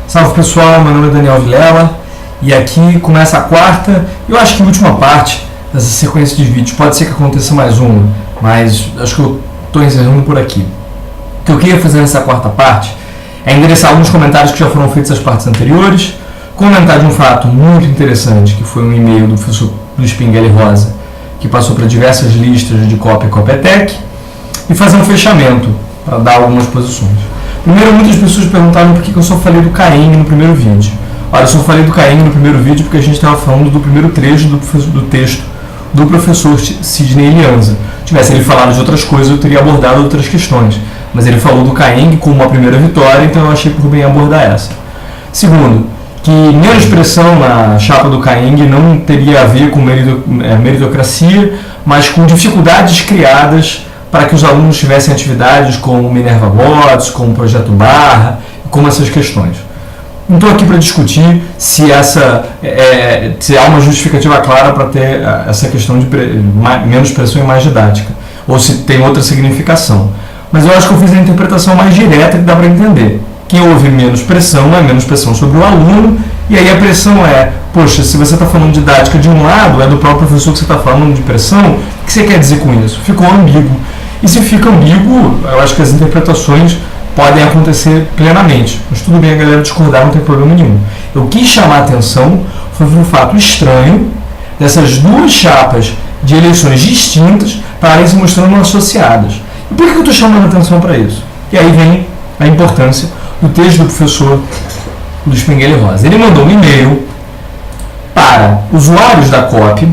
Salve pessoal, meu nome é Daniel Vilela e aqui começa a quarta, eu acho que a última parte dessa sequência de vídeos. Pode ser que aconteça mais uma, mas acho que eu estou encerrando por aqui. O que eu queria fazer nessa quarta parte é endereçar alguns comentários que já foram feitos nas partes anteriores, comentar de um fato muito interessante, que foi um e-mail do professor Luiz Pinguelli Rosa, que passou para diversas listas de Cop e Copetec, e fazer um fechamento para dar algumas posições. Primeiro, muitas pessoas perguntaram por que eu só falei do Caim no primeiro vídeo. Olha, eu só falei do Caim no primeiro vídeo porque a gente estava falando do primeiro trecho do texto do professor Sidney Lianza. Se tivesse ele falado de outras coisas, eu teria abordado outras questões. Mas ele falou do Caim como a primeira vitória, então eu achei por bem abordar essa. Segundo, que menos pressão na chapa do Caim não teria a ver com meritocracia, mas com dificuldades criadas para que os alunos tivessem atividades como Minerva Bots, como o Projeto Barra, como essas questões. Não estou aqui para discutir se há uma justificativa clara para ter essa questão de menos pressão e mais didática, ou se tem outra significação. Mas eu acho que eu fiz a interpretação mais direta que dá para entender. Que houve menos pressão, é menos pressão sobre o aluno, e aí a pressão é, poxa, se você está falando de didática de um lado, é do próprio professor que você está falando de pressão, o que você quer dizer com isso? Ficou ambíguo. E se fica ambíguo, eu acho que as interpretações podem acontecer plenamente. Mas tudo bem a galera discordar, não tem problema nenhum. Eu quis chamar a atenção foi um fato estranho dessas duas chapas de eleições distintas estarem se mostrando associadas. E por que eu estou chamando a atenção para isso? E aí vem a importância do texto do professor Luiz Pinguelli Rosa. Ele mandou um e-mail para usuários da COP,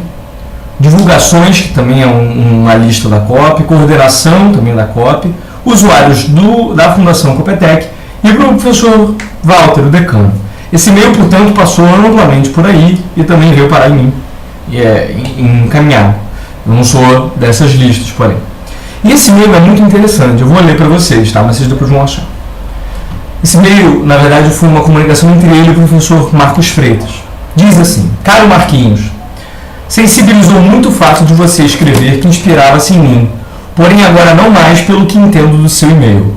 divulgações, que também é uma lista da COP, coordenação também da COP, usuários da Fundação Copetec e para o professor Walter, o decano. Esse e-mail, portanto, passou amplamente por aí e também veio parar em mim, encaminhado. Eu não sou dessas listas, porém. E esse e-mail é muito interessante, eu vou ler para vocês, tá? Mas vocês depois vão achar. Esse e-mail, na verdade, foi uma comunicação entre ele e o professor Marcos Freitas. Diz assim: Caro Marquinhos, sensibilizou muito o fato de você escrever que inspirava-se em mim, porém agora não mais pelo que entendo do seu e-mail.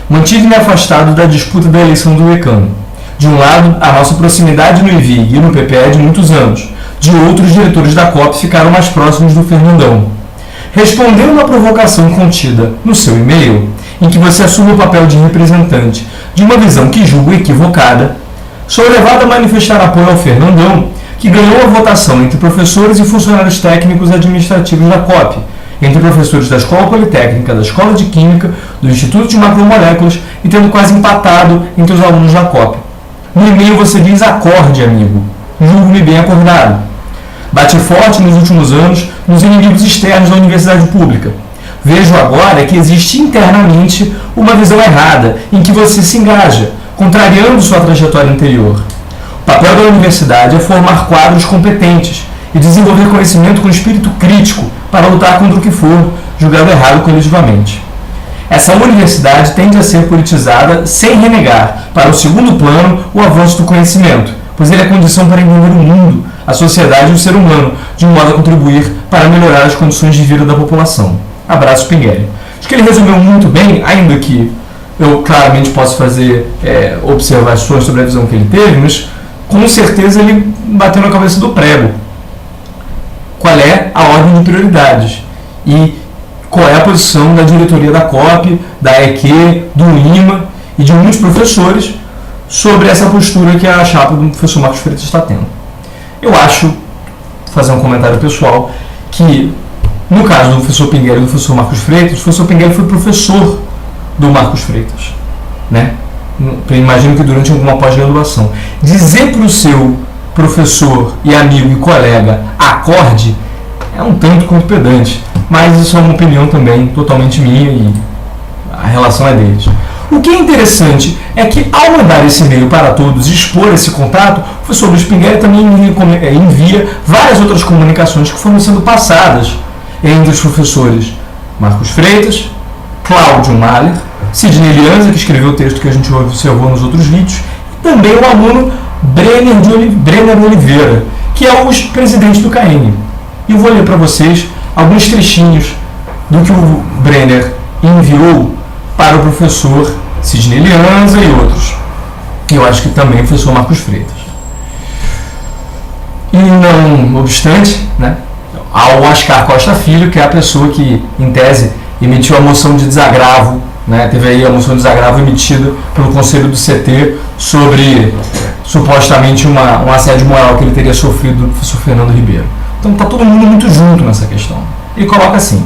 Mantive-me afastado da disputa da eleição do decano. De um lado, a nossa proximidade no IVIG e no PPE é de muitos anos. De outro, os diretores da COP ficaram mais próximos do Fernandão. Respondendo à provocação contida no seu e-mail, em que você assume o papel de representante de uma visão que julgo equivocada, sou levado a manifestar apoio ao Fernandão, que ganhou a votação entre professores e funcionários técnicos administrativos da COP, entre professores da Escola Politécnica, da Escola de Química, do Instituto de Macromoléculas e tendo quase empatado entre os alunos da COP. No e-mail você diz: acorde, amigo. Julgo-me bem acordado. Bati forte nos últimos anos nos inimigos externos da universidade pública. Vejo agora que existe internamente uma visão errada em que você se engaja, contrariando sua trajetória anterior. O papel da universidade é formar quadros competentes e desenvolver conhecimento com espírito crítico para lutar contra o que for julgado errado coletivamente. Essa universidade tende a ser politizada sem renegar para o segundo plano o avanço do conhecimento, pois ele é condição para entender o mundo, a sociedade e o ser humano, de modo a contribuir para melhorar as condições de vida da população. Abraço, Pinguelli. Acho que ele resumiu muito bem, ainda que eu claramente posso fazer observações sobre a visão que ele teve, mas com certeza ele bateu na cabeça do prego. Qual é a ordem de prioridades e qual é a posição da diretoria da COP, da EQ, do IMA e de muitos professores sobre essa postura que a chapa do professor Marcos Freitas está tendo. Eu acho, fazer um comentário pessoal, que no caso do professor Pinguelli e do professor Marcos Freitas, o professor Pinguelli foi professor do Marcos Freitas, né? Imagino que durante alguma pós-graduação. Dizer para o seu professor e amigo e colega acorde é um tanto quanto pedante, mas isso é uma opinião também totalmente minha e a relação é deles. O que é interessante é que, ao mandar esse e-mail para todos e expor esse contato, o professor Luiz Pinguelli também envia várias outras comunicações que foram sendo passadas entre os professores Marcos Freitas, Cláudio Mahler, Sidney Lianza, que escreveu o texto que a gente observou nos outros vídeos, e também o aluno Brenner Oliveira, que é o presidente do CAEM. E eu vou ler para vocês alguns trechinhos do que o Brenner enviou para o professor Sidney Lianza e outros. E eu acho que também o professor Marcos Freitas. E não obstante, né, há o Oscar Costa Filho, que é a pessoa que, em tese, emitiu a moção de desagravo, né, teve aí a moção de desagravo emitida pelo Conselho do CT sobre, supostamente, um assédio moral que ele teria sofrido do professor Fernando Ribeiro. Então está todo mundo muito junto nessa questão. Ele coloca assim: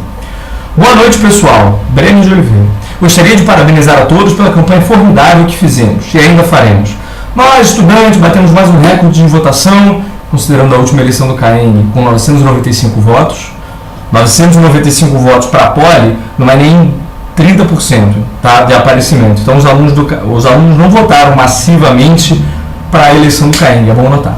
boa noite, pessoal. Breno de Oliveira. Gostaria de parabenizar a todos pela campanha formidável que fizemos e ainda faremos. Nós, estudantes, batemos mais um recorde de votação, considerando a última eleição do CAEN, com 995 votos. 995 votos para a Poli não é nem 30%, tá, de aparecimento. Então os alunos não votaram massivamente para a eleição do CAEN, é bom notar.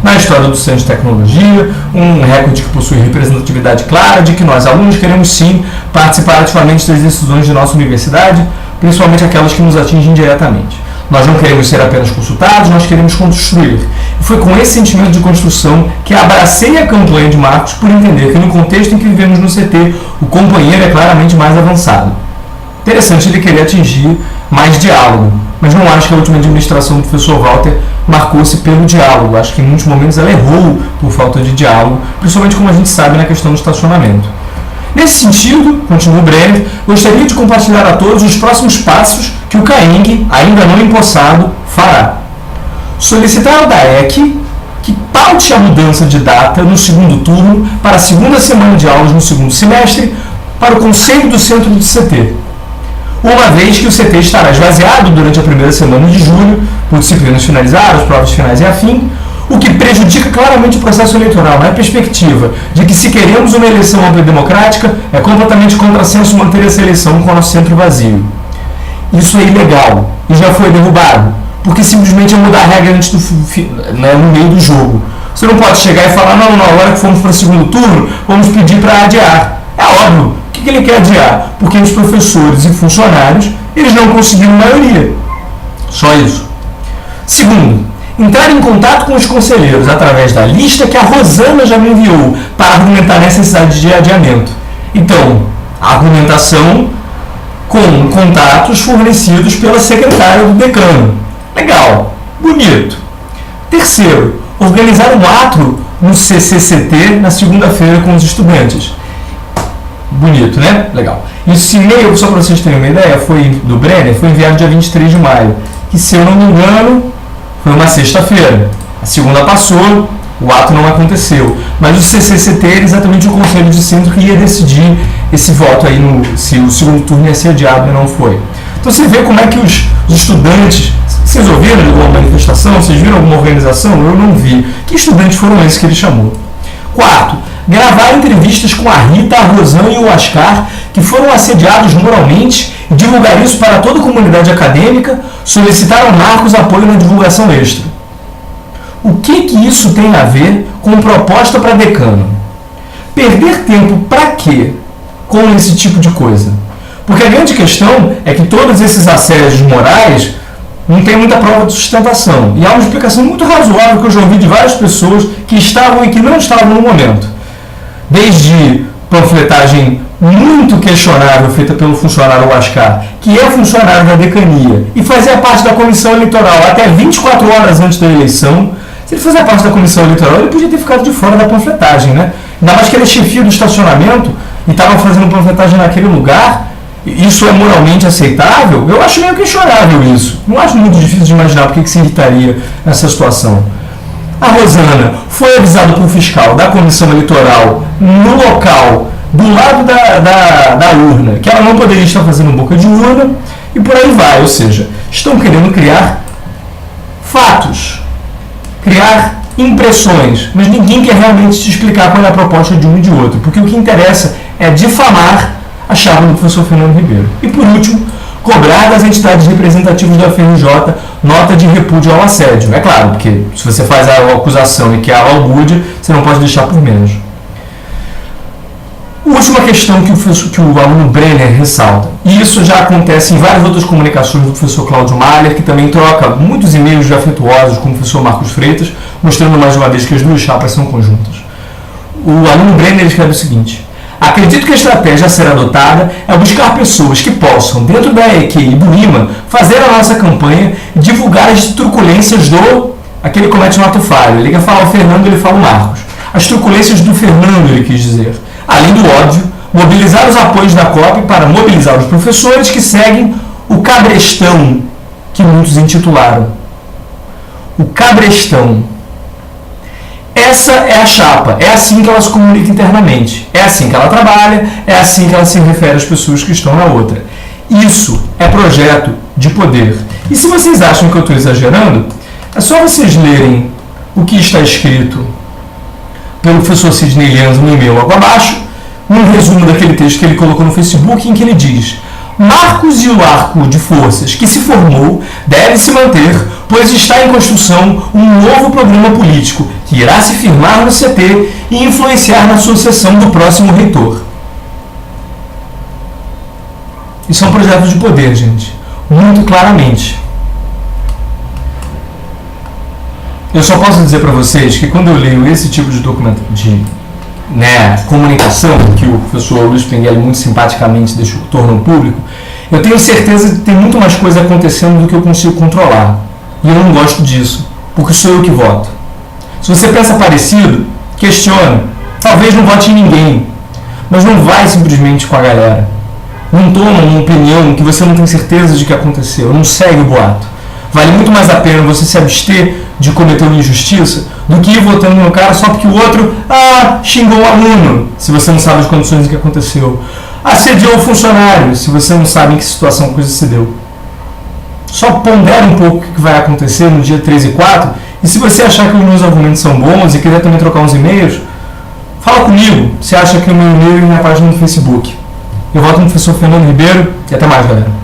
Na história do Centro de Tecnologia, um recorde que possui representatividade clara de que nós, alunos, queremos sim participar ativamente das decisões de nossa universidade, principalmente aquelas que nos atingem diretamente. Nós não queremos ser apenas consultados, nós queremos construir. E foi com esse sentimento de construção que abracei a campanha de Marcos por entender que no contexto em que vivemos no CT, o companheiro é claramente mais avançado. Interessante ele querer atingir mais diálogo, mas não acho que a última administração do professor Walter marcou-se pelo diálogo. Acho que em muitos momentos ela errou por falta de diálogo, principalmente como a gente sabe na questão do estacionamento. Nesse sentido, continua o Brenner, gostaria de compartilhar a todos os próximos passos que o CAENG, ainda não empossado, fará. Solicitar ao DAEC que paute a mudança de data no segundo turno para a segunda semana de aulas no segundo semestre para o Conselho do Centro do CT, uma vez que o CT estará esvaziado durante a primeira semana de julho, por disciplinas finalizadas, provas finais e afim, o que prejudica claramente o processo eleitoral, na perspectiva de que, se queremos uma eleição ampla e democrática, é completamente contrassenso manter essa eleição com o nosso centro vazio. Isso é ilegal e já foi derrubado, porque simplesmente é mudar a regra antes no meio do jogo. Você não pode chegar e falar, não, na hora que formos para o segundo turno, vamos pedir para adiar. É óbvio. O que ele quer adiar? Porque os professores e funcionários, eles não conseguiram maioria. Só isso. Segundo, entrar em contato com os conselheiros através da lista que a Rosana já me enviou para argumentar a necessidade de adiamento. Então, a argumentação com contatos fornecidos pela secretária do decano. Legal, bonito. Terceiro, organizar um ato no CCCT na segunda-feira com os estudantes. Bonito, né? Legal. Esse e-mail, só para vocês terem uma ideia, do Brenner, foi enviado dia 23 de maio, que, se eu não me engano, foi uma sexta-feira. A segunda passou, o ato não aconteceu. Mas o CCCT era exatamente o conselho de centro que ia decidir esse voto aí, se o segundo turno ia ser adiado e não foi. Então você vê como é que os estudantes, vocês ouviram de alguma manifestação, vocês viram alguma organização? Eu não vi. Que estudantes foram esses que ele chamou? Quarto, gravar entrevistas com a Rita, a Rosana e o Oscar, que foram assediados moralmente, e divulgar isso para toda a comunidade acadêmica, solicitar ao Marcos apoio na divulgação extra. O que isso tem a ver com proposta para decano? Perder tempo para quê com esse tipo de coisa? Porque a grande questão é que todos esses assédios morais não tem muita prova de sustentação. E há uma explicação muito razoável que eu já ouvi de várias pessoas que estavam e que não estavam no momento. Desde panfletagem muito questionável feita pelo funcionário Oscar, que é funcionário da decania e fazia parte da comissão eleitoral até 24 horas antes da eleição. Se ele fazia parte da comissão eleitoral, ele podia ter ficado de fora da panfletagem, né? Ainda mais que ele é chefia do estacionamento e estava fazendo panfletagem naquele lugar. Isso é moralmente aceitável? Eu acho meio questionável isso. Não acho muito difícil de imaginar por que se irritaria nessa situação. A Rosana foi avisada por um fiscal da comissão eleitoral no local, do lado da urna, que ela não poderia estar fazendo boca de urna, e por aí vai. Ou seja, estão querendo criar fatos, criar impressões, mas ninguém quer realmente te explicar qual é a proposta de um e de outro, porque o que interessa é difamar a chapa do professor Fernando Ribeiro. E por último, cobrar das entidades representativas da FRJ nota de repúdio ao assédio. É claro, porque se você faz a acusação e quer a albúdia, você não pode deixar por menos. Última questão que o aluno Brenner ressalta, e isso já acontece em várias outras comunicações do professor Cláudio Mahler, que também troca muitos e-mails afetuosos com o professor Marcos Freitas, mostrando mais uma vez que as duas chapas são conjuntas. O aluno Brenner escreve o seguinte: Acredito que a estratégia a ser adotada é buscar pessoas que possam, dentro da EQ e do IMA, fazer a nossa campanha e divulgar as truculências do... Aqui ele comete um ato falho. Ele quer falar o Fernando, ele fala o Marcos. As truculências do Fernando, ele quis dizer. Além do óbvio, mobilizar os apoios da COP para mobilizar os professores que seguem o cabrestão, que muitos intitularam. O cabrestão. Essa é a chapa, é assim que ela se comunica internamente, é assim que ela trabalha, é assim que ela se refere às pessoas que estão na outra. Isso é projeto de poder. E se vocês acham que eu estou exagerando, é só vocês lerem o que está escrito pelo professor Sidney Lianzo no e-mail logo abaixo, um resumo daquele texto que ele colocou no Facebook, em que ele diz: Marcos e o arco de forças que se formou deve se manter, pois está em construção um novo programa político que irá se firmar no CT e influenciar na sucessão do próximo reitor. Isso é um projeto de poder, gente. Muito claramente. Eu só posso dizer para vocês que quando eu leio esse tipo de documento de comunicação, que o professor Luiz Penguelli muito simpaticamente tornou público, eu tenho certeza que tem muito mais coisa acontecendo do que eu consigo controlar. E eu não gosto disso, porque sou eu que voto. Se você pensa parecido, questione. Talvez não vote em ninguém, mas não vai simplesmente com a galera. Não toma uma opinião que você não tem certeza de que aconteceu, não segue o boato. Vale muito mais a pena você se abster de cometer uma injustiça do que ir votando no cara só porque o outro xingou o aluno, se você não sabe as condições em que aconteceu. Assediou o funcionário, se você não sabe em que situação a coisa se deu. Só pondera um pouco o que vai acontecer no dia 3 e 4, e se você achar que os meus argumentos são bons e quiser também trocar uns e-mails, fala comigo. Você acha que o meu e-mail é na página do Facebook. Eu voto no professor Fernando Ribeiro e até mais, galera.